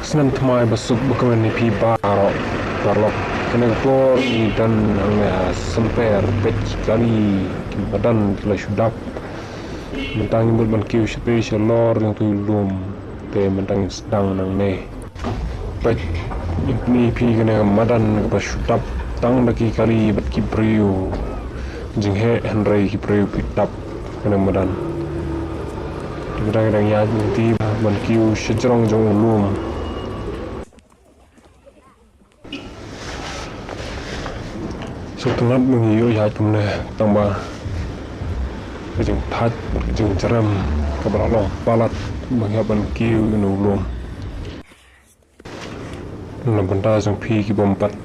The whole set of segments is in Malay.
Senan thmai basuk bukan ni pi baro barlok kena ko dan semper pech kali badan kila sudap mentang imbul ban kiu special lor yang tu lum te mentang sedang nang ne pech ni pi kena madan ba sudap tang lagi kali bat ki priu jing he henrei ki priu pitap kena madan kadang-kadang ya ti ban kiu sejrong jong lum Setelah mengiyu ya cumne tambah kejeng tat kejeng ceram keberalong palat menghiapan kiu nulung nambenta jeng pi ki bompat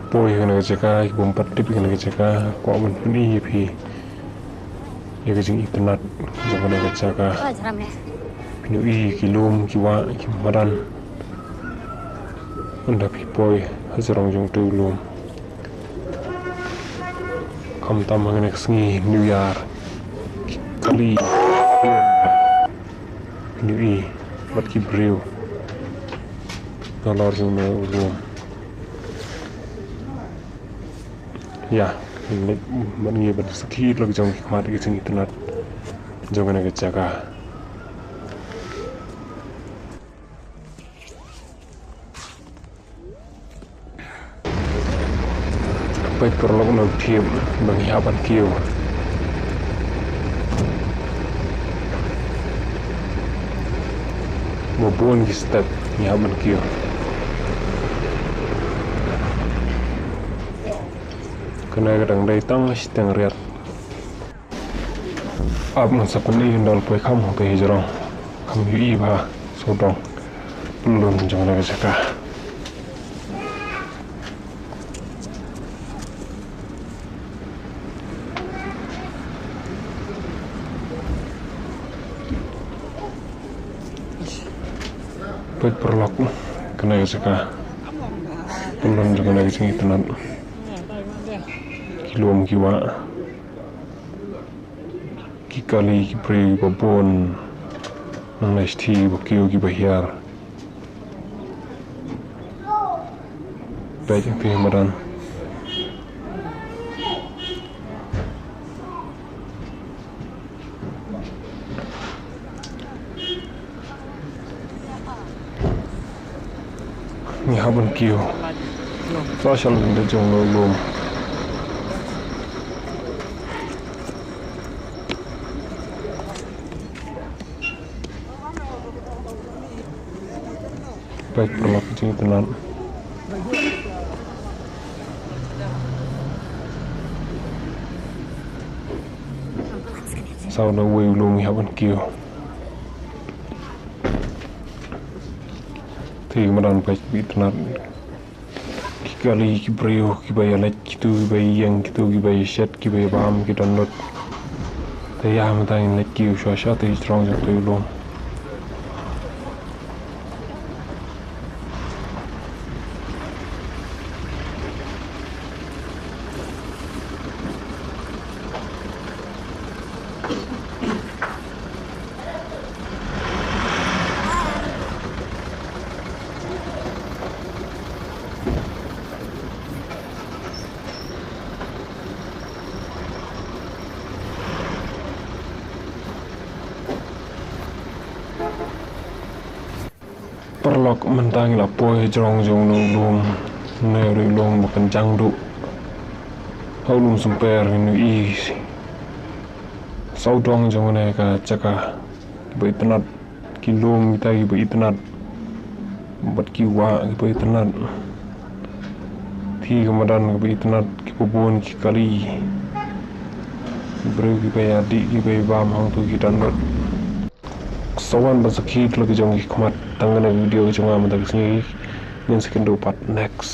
poi kena keceka ki bompat tip kena keceka kok men peni pi ya kejeng internet jeng kena keceka pinu i ki lum ki wa ki madan anda pi poi hajarong jeng tu lum kam tam mengenai sengi New Year kali New Year buat kibriu dollar jumlah ulum ya ini mengi bersekit lagi jauh kemari ke sini internet jauh kena kejaga baik perlu mengiap menghiapan kiu maupun di step menghiapan kiu kena kadang datang seteng riat ab mensapani indal poi kamu ke hijrong kamu iba sodong belum jangan kesaka baik perlok kena kesaka belum jangan lagi sing internet kilom kiwa kikali kipri babon nang nasti bakiu ki bahiar baik yang pilih madan ni haban kiu social in the jungle room baik perlu kucing tenan sau đó quay luôn học bên kia thì mà đàn phải bị tenan kali kibriu kibaya lek kitu kibaya yang kitu kibaya shet kibaya bam kita not taya matain lek kiu shasha te strong jak tu lom perlok mentang la poi jong jong lum ne ri long bukan jangdu haulum semper ni i saudong jong ne ka caka be tenat kilum kita be tenat bat kiwa be tenat thi kamadan be tenat ki pobon ki kali bro ki be adi ki be bam hang tu ki danot sawan basakit lagi jong ki khamat tangana video jong am dak sini yang second part next